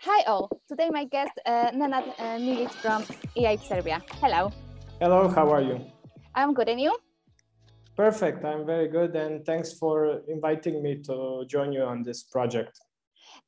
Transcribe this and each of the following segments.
Hi all, today my guest Nenad Milić from IAB Serbia. Hello. Hello, how are you? I'm good, and you? Perfect, I'm very good, and thanks for inviting me to join you on this project.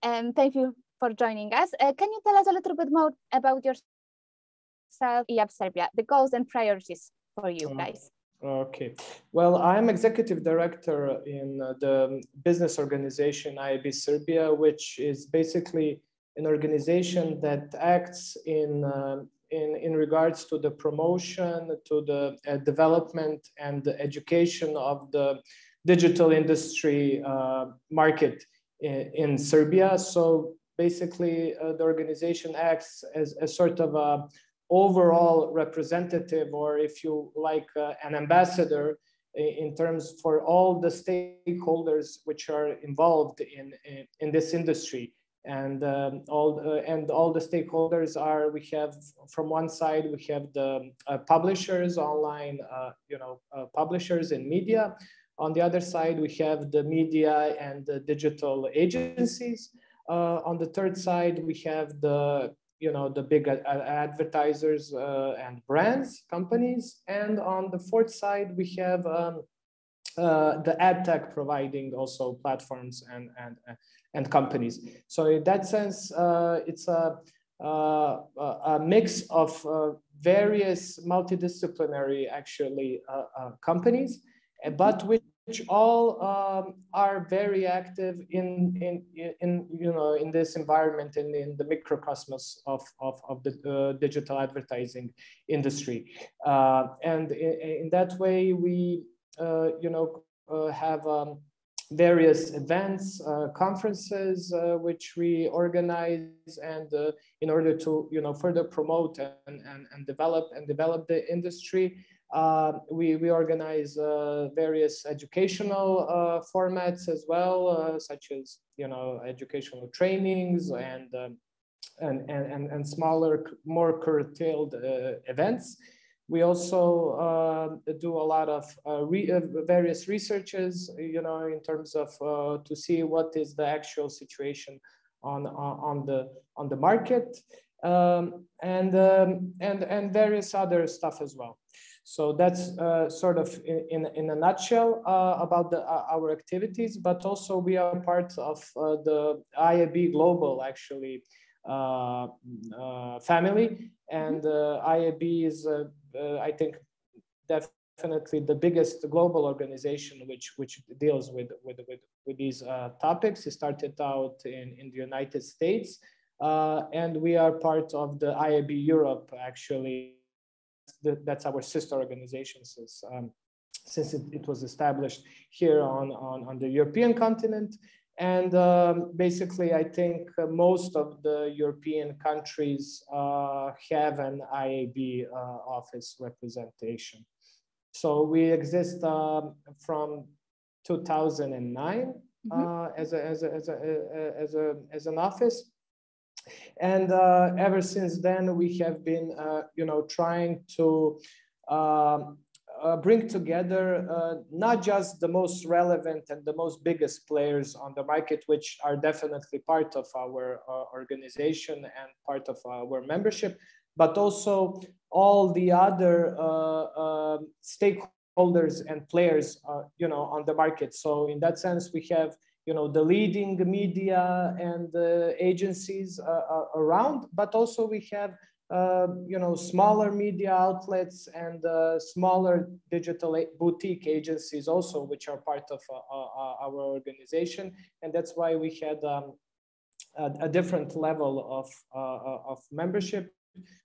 Thank you for joining us. Can you tell us a little bit more about yourself, IAB Serbia, the goals and priorities for you guys? Okay, well, I'm executive director in the business organization IAB Serbia, which is basically an organization that acts in regards to the promotion, to the development and the education of the digital industry market in Serbia. So basically, the organization acts as a sort of a overall representative, or if you like, an ambassador in terms for all the stakeholders which are involved in this industry. And all the stakeholders are, we have from one side, we have the publishers, online publishers and media. On the other side, we have the media and the digital agencies. On the third side, we have the big advertisers and brands, companies. And on the fourth side, we have the ad tech providing also platforms and companies. So in that sense, it's a mix of various multidisciplinary actually companies, but which all are very active in this environment and in the microcosmos of the digital advertising industry. And in that way, we have various events, conferences, which we organize, and in order to further promote and develop the industry. We organize various educational formats as well, such as educational trainings and smaller, more curtailed events. We also do a lot of various researches, in terms of to see what is the actual situation on the market, and various other stuff as well. So that's sort of in a nutshell about our activities, but also we are part of the IAB Global actually family, and IAB is I think definitely the biggest global organization which deals with these topics. It started out in the United States, and we are part of the IAB Europe actually. That's our sister organization since it was established here on the European continent. And basically, I think most of the European countries have an IAB office representation. So we exist from 2009 as an office. And ever since then, we have been, trying to bring together not just the most relevant and the most biggest players on the market, which are definitely part of our organization and part of our membership, but also all the other stakeholders and players, on the market. So in that sense, we have the leading media and agencies around, but also we have smaller media outlets and smaller digital boutique agencies also, which are part of our organization. And that's why we had a different level of membership.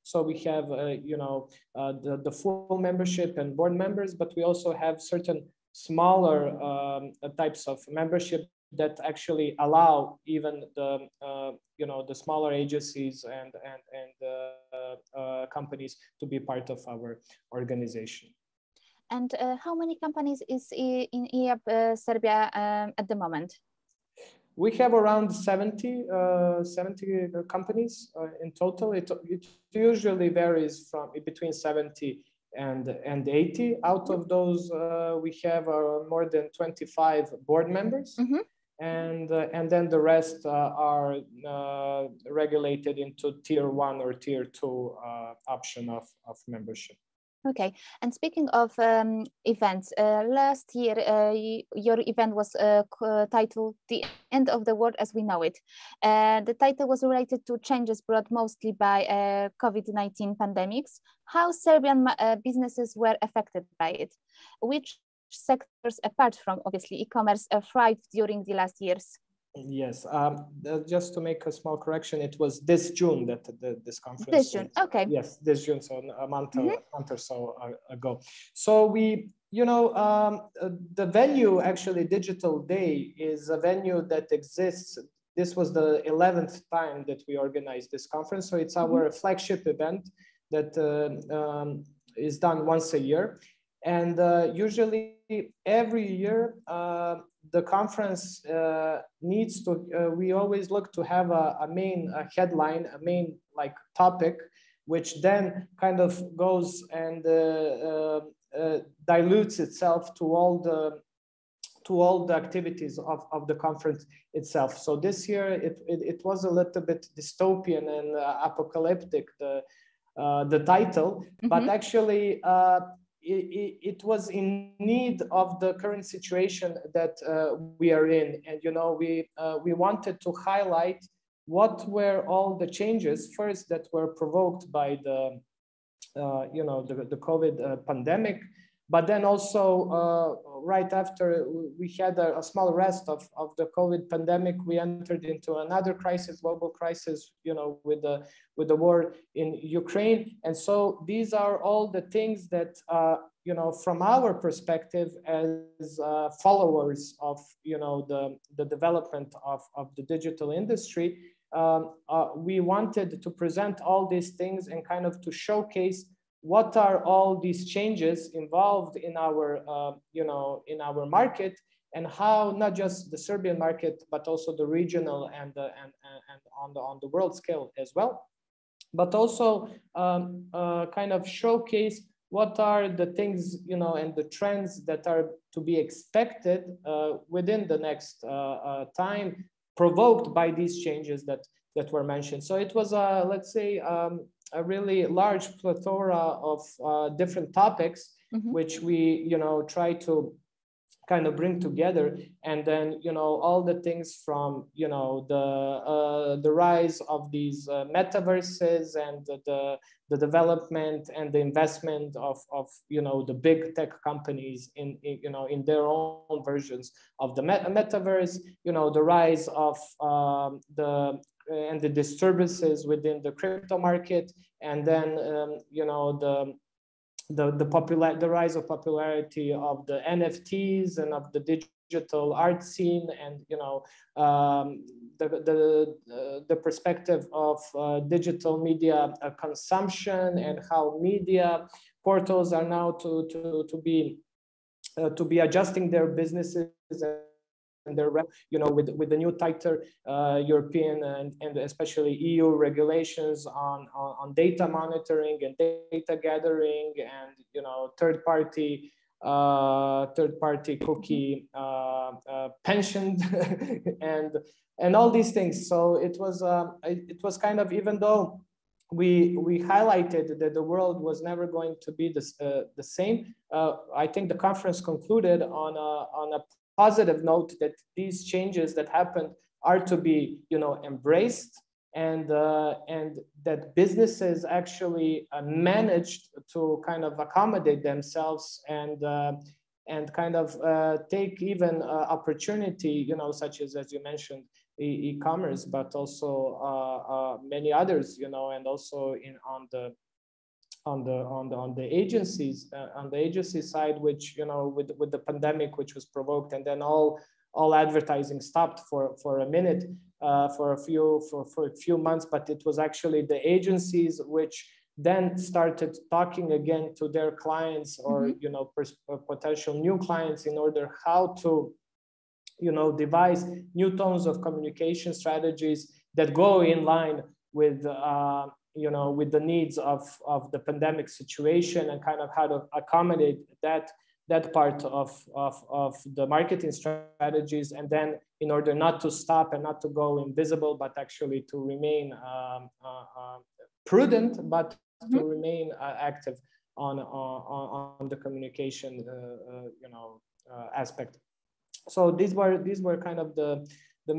So we have the full membership and board members, but we also have certain smaller types of membership that actually allow even the smaller agencies and companies to be part of our organization. And how many companies is in IAB Serbia at the moment? We have around 70 companies in total. It usually varies from between 70 and 80. Out of those, we have more than 25 board members. and then the rest are regulated into tier 1 or tier 2 option of membership. Okay, and speaking of events, last year your event was titled "The End of the World as We Know It." The title was related to changes brought mostly by COVID-19 pandemics. How Serbian businesses were affected by it? Which sectors, apart from obviously e-commerce, thrived during the last years? Yes, just to make a small correction, it was this June that this conference. This June, okay. Yes, this June, so a month or so ago. So we, you know, the venue, actually Digital Day, is a venue that exists. This was the 11th time that we organized this conference. So it's our flagship event that is done once a year. And usually every year, the conference needs to, we always look to have a main headline, a main like topic, which then kind of goes and dilutes itself to all the activities of the conference itself. So this year it was a little bit dystopian and apocalyptic, the title, but actually it was in need of the current situation that we are in. And, you know, we wanted to highlight what were all the changes first that were provoked by the, you know, the COVID pandemic, but then also right after we had a small rest of the COVID pandemic, we entered into another crisis, global crisis, you know, with the war in Ukraine. And so these are all the things that, you know, from our perspective as followers of, you know, the development of the digital industry, we wanted to present all these things and kind of to showcase what are all these changes involved in our, you know, in our market, and how not just the Serbian market, but also the regional and on the world scale as well, but also kind of showcase what are the things, you know, and the trends that are to be expected within the next time, provoked by these changes that were mentioned. So it was, let's say, a really large plethora of different topics, which we, you know, try to kind of bring together. And then, you know, all the things from, you know, the rise of these metaverses and the development and the investment of, you know, the big tech companies in you know, in their own versions of the metaverse, you know, the rise of the disturbances within the crypto market, and then you know, the rise of popularity of the NFTs and of the digital art scene, and, you know, the perspective of digital media consumption, and how media portals are now to be adjusting their businesses and their, you know, with the new tighter European and especially EU regulations on data monitoring and data gathering, and, you know, third party cookie pension and all these things. So it was kind of, even though we highlighted that the world was never going to be the same, I think the conference concluded on a positive note that these changes that happened are to be, you know, embraced, and that businesses actually managed to kind of accommodate themselves and kind of take even opportunity, you know, such as you mentioned, e-commerce, but also many others, you know, and also on the agencies, on the agency side, which, you know, with the pandemic, which was provoked, and then all advertising stopped for a minute, for a few months, but it was actually the agencies which then started talking again to their clients, or you know, potential new clients, in order how to, you know, devise new tones of communication strategies that go in line with you know, with the needs of the pandemic situation, and kind of how to accommodate that that part of the marketing strategies, and then in order not to stop and not to go invisible, but actually to remain prudent, but to remain active on the communication aspect. So these were kind of the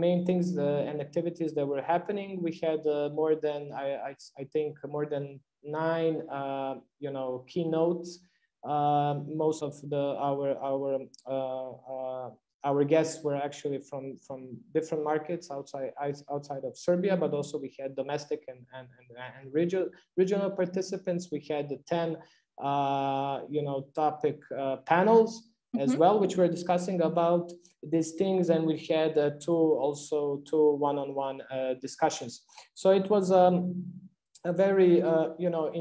main things and activities that were happening. We had more than I think more than 9 keynotes. Most of our guests were actually from different markets outside of Serbia, but also we had domestic and regional participants. We had 10 topic panels as well, which were discussing about these things, and we had two one-on-one discussions. So it was a very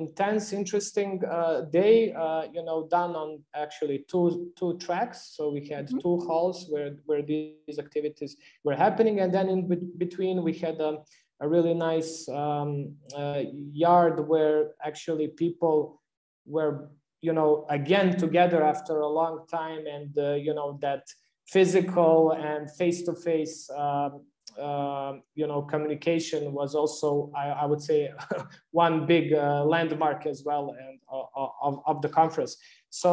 intense, interesting day, done on actually two tracks. So we had 2 halls where these activities were happening, and then in between we had a really nice yard where actually people were again together after a long time, and that physical and face-to-face communication was also, I would say, one big landmark as well, and of the conference. So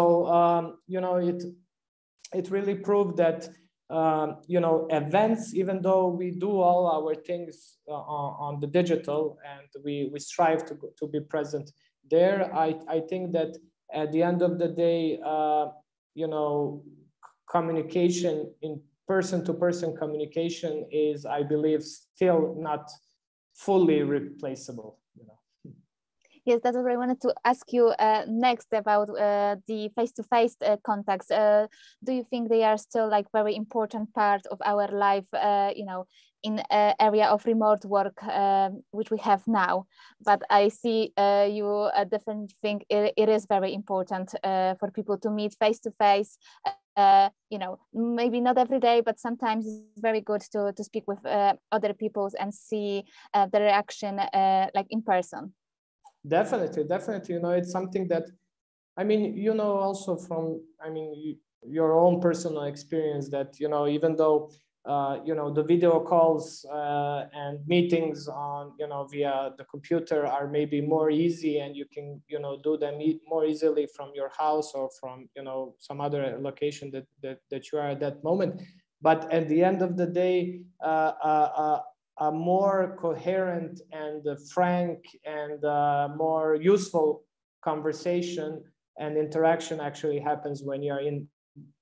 it really proved that events, even though we do all our things on the digital, and we strive to be present there, I think that at the end of the day, communication, in person-to-person communication, is, I believe, still not fully replaceable. Yes, that's what I wanted to ask you next about the face-to-face contacts. Do you think they are still like very important part of our life, in area of remote work, which we have now? But I see you definitely think it is very important for people to meet face-to-face. Maybe not every day, but sometimes it's very good to speak with other people and see the reaction like in person. Definitely. It's something that, also from, your own personal experience, that, even though, the video calls and meetings on, via the computer are maybe more easy, and you can, do them more easily from your house or from, some other location that you are at that moment. But at the end of the day, a more coherent and frank and more useful conversation and interaction actually happens when you're in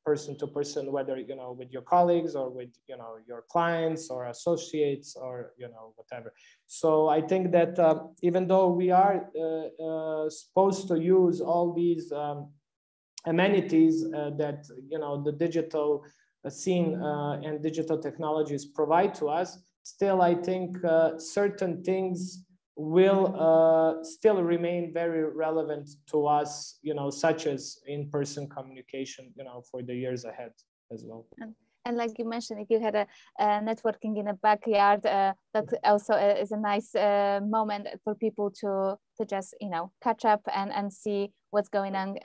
person to person, whether with your colleagues or with your clients or associates or whatever. So I think that even though we are supposed to use all these amenities that the digital scene and digital technologies provide to us, still I think certain things will still remain very relevant to us, such as in-person communication, for the years ahead as well. And like you mentioned, if you had a networking in a backyard, that also is a nice moment for people to just, catch up and see what's going on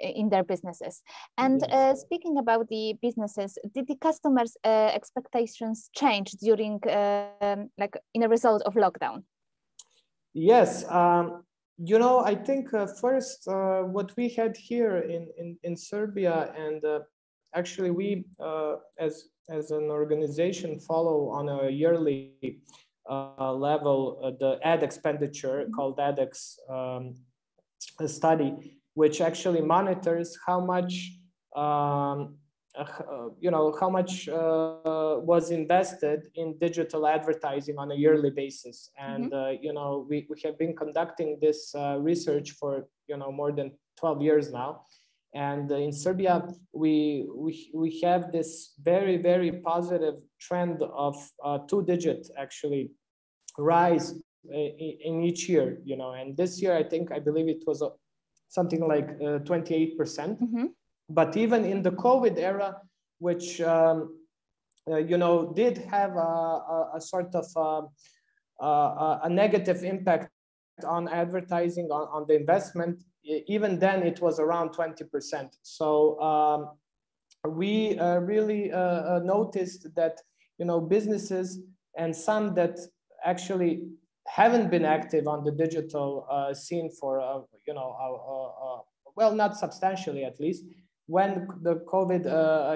in their businesses. And speaking about the businesses, did the customers' expectations change during, like in a result of lockdown? Yes, I think first what we had here in Serbia, and actually we as an organization follow on a yearly level the ad expenditure called ADEX study, which actually monitors how much how much was invested in digital advertising on a yearly basis. And we have been conducting this research for more than 12 years now. And in Serbia, we have this very, very positive trend of 2-digit actually rise in each year, and this year I believe it was something like 28%. But even in the COVID era, which did have a sort of a negative impact on advertising, on the investment, even then it was around 20%. So we really noticed that, you know, businesses and some that actually haven't been active on the digital scene for, you know, well, not substantially at least, when the COVID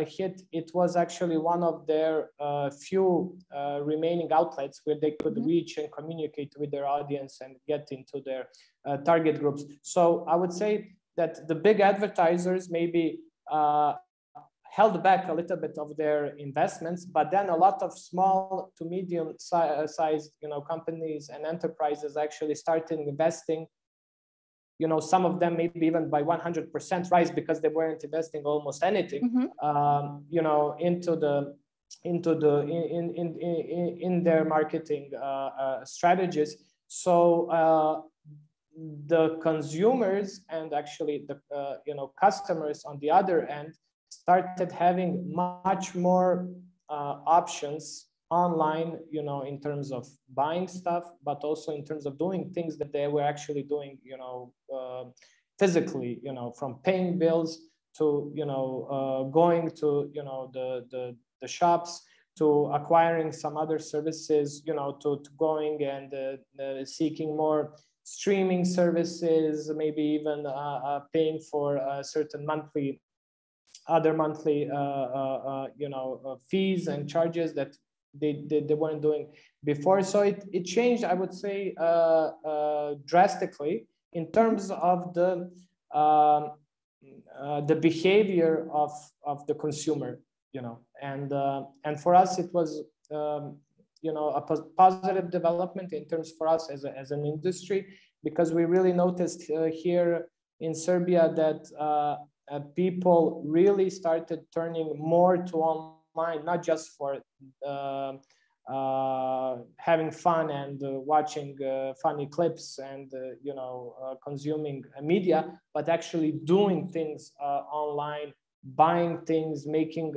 hit, it was actually one of their few remaining outlets where they could reach and communicate with their audience and get into their target groups. So I would say that the big advertisers maybe held back a little bit of their investments, but then a lot of small to medium sized, you know, companies and enterprises actually started investing. You know, some of them maybe even by 100% rise because they weren't investing almost anything, you know, in their marketing strategies. So the consumers and actually the you know, customers on the other end started having much more options online, you know, in terms of buying stuff, but also in terms of doing things that they were actually doing, you know, physically, you know, from paying bills to, you know, going to, you know, the shops, to acquiring some other services, you know, to going and seeking more streaming services, maybe even paying for certain monthly, other monthly, you know, fees and charges that they weren't doing before. So it changed, I would say, drastically in terms of the behavior of the consumer, you know, and for us it was you know, a positive development in terms for us as an industry, because we really noticed here in Serbia that people really started turning more to online, not just for having fun and watching funny clips and you know, consuming media, but actually doing things online, buying things, making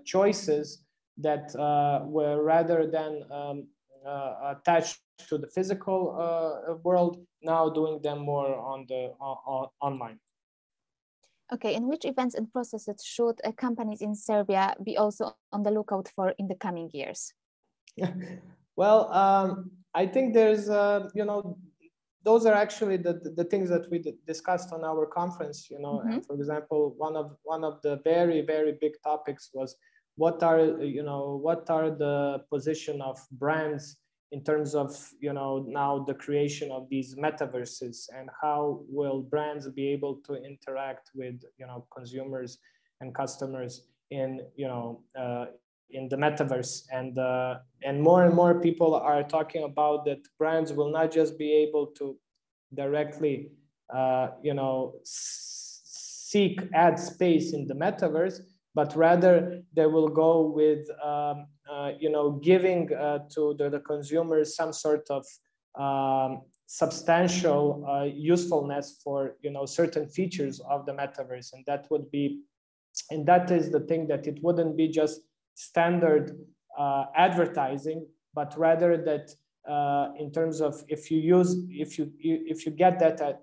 choices that were rather than attached to the physical world, now doing them more on the online. Okay, and which events and processes should companies in Serbia be also on the lookout for in the coming years? Well, I think there's, you know, those are actually the things that we discussed on our conference, you know. And for example, one of the very, very big topics was what are the position of brands in terms of, you know, now the creation of these metaverses, and how will brands be able to interact with, you know, consumers and customers in, you know, in the metaverse. And more people are talking about that brands will not just be able to directly, you know, seek ad space in the metaverse, but rather they will go with, you know, giving to the consumers some sort of substantial usefulness for, you know, certain features of the metaverse. And that would be, and that is the thing, that it wouldn't be just standard advertising, but rather that in terms of if you get that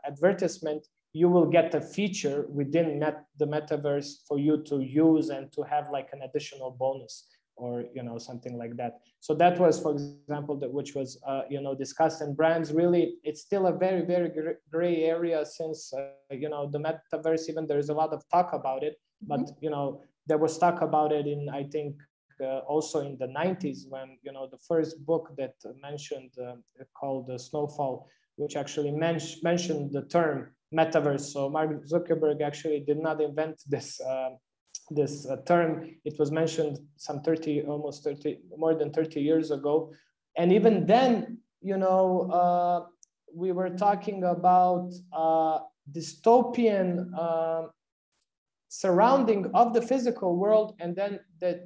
advertisement, you will get a feature within the metaverse for you to use and to have like an additional bonus, or, you know, something like that. So that was, for example, which was, you know, discussed. And brands really, it's still a very, very gray area, since, you know, the metaverse, even there's a lot of talk about it, but, you know, there was talk about it in, I think, also in the 90s, when, you know, the first book that mentioned called Snowfall, which actually mentioned the term metaverse. So Mark Zuckerberg actually did not invent this this term. It was mentioned some more than 30 years ago. And even then, you know, we were talking about dystopian surrounding of the physical world. And then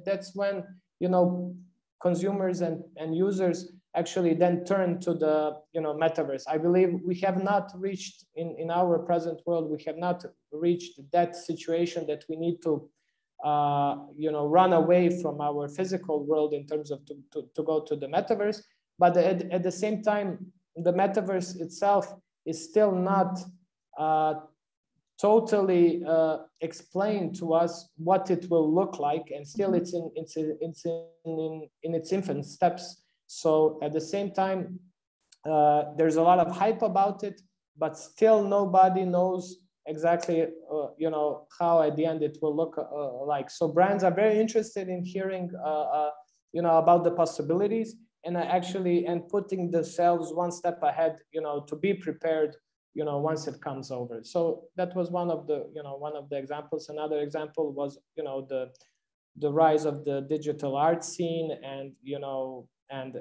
that's when, you know, consumers and users actually then turn to the, you know, metaverse. I believe we have not reached in our present world, we have not reached that situation that we need to, you know, run away from our physical world in terms of to go to the metaverse. But at the same time, the metaverse itself is still not totally explain to us what it will look like, and still it's in its infant steps. So at the same time, there's a lot of hype about it, but still nobody knows exactly you know, how at the end it will look like. So brands are very interested in hearing you know, about the possibilities, and actually putting themselves one step ahead, you know, to be prepared, you know, once it comes over. So that was one of the, you know, one of the examples. Another example was, you know, the rise of the digital art scene, and you know, and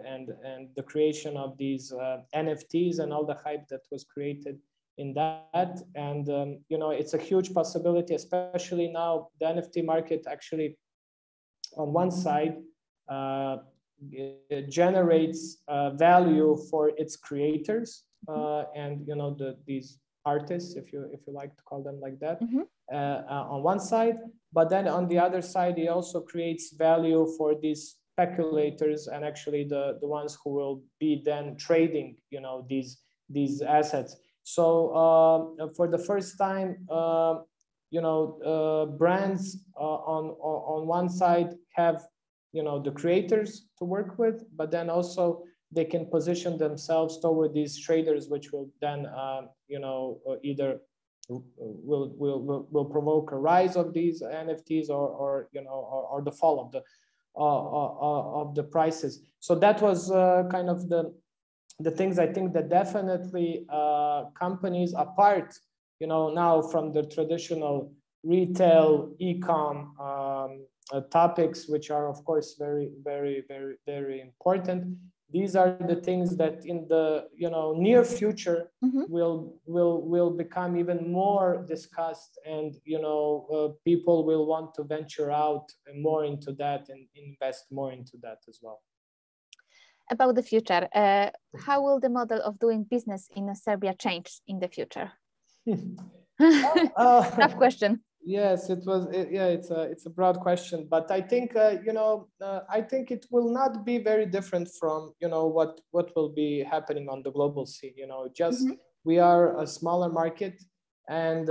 the creation of these NFTs and all the hype that was created in that. And you know, it's a huge possibility, especially now the NFT market actually on one side generates value for its creators and you know, these artists, if you like to call them like that, on one side. But then on the other side, it also creates value for these speculators, and actually the ones who will be then trading, you know, these assets. So for the first time, you know, brands on one side have, you know, the creators to work with, but then also they can position themselves toward these traders, which will then, you know, either will provoke a rise of these NFTs, or you know, or the fall of the prices. So that was kind of the things I think that definitely companies, apart, you know, now from the traditional retail e-com topics, which are of course very, very, very, very important. These are the things that in the, you know, near future will become even more discussed, and you know, people will want to venture out more into that and invest more into that as well. About the future, how will the model of doing business in Serbia change in the future? Tough question. Yes, it was. Yeah, it's a broad question, but I think you know, I think it will not be very different from, you know, what will be happening on the global scene. You know, just we are a smaller market, and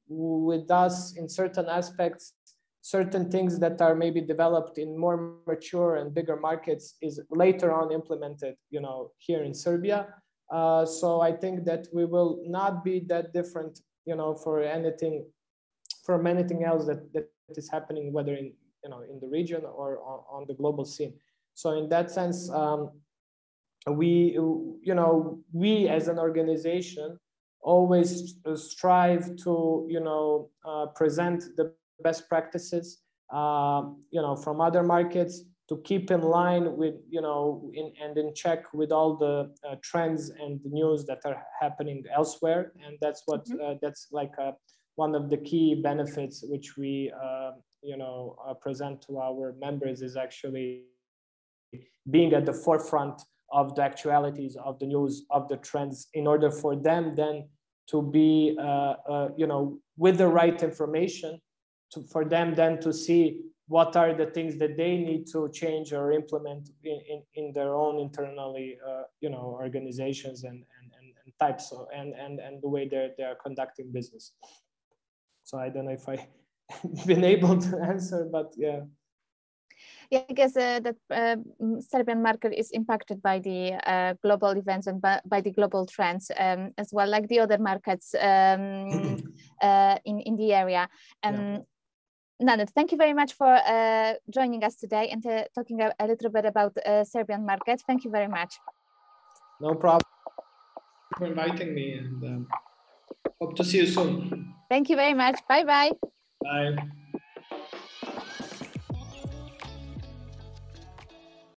with us in certain aspects, certain things that are maybe developed in more mature and bigger markets is later on implemented, you know, here in Serbia. So I think that we will not be that different, you know, from anything else that is happening, whether in, you know, in the region or on the global scene. So in that sense, we, you know, we as an organization always strive to, you know, present the best practices, you know, from other markets, to keep in line with, you know, in check with all the trends and the news that are happening elsewhere. And that's what that's like one of the key benefits which we you know, present to our members, is actually being at the forefront of the actualities of the news, of the trends, in order for them then to be you know, with the right information, for them then to see what are the things that they need to change or implement in their own internally, you know, organizations and types of, and the way they are conducting business. So I don't know if I've been able to answer, but yeah. Yeah, I guess the Serbian market is impacted by the global events and by the global trends as well, like the other markets in the area. Nenad, thank you very much for joining us today and talking a little bit about Serbian market. Thank you very much. No problem. For inviting me, and hope to see you soon. Thank you very much. Bye-bye. Bye.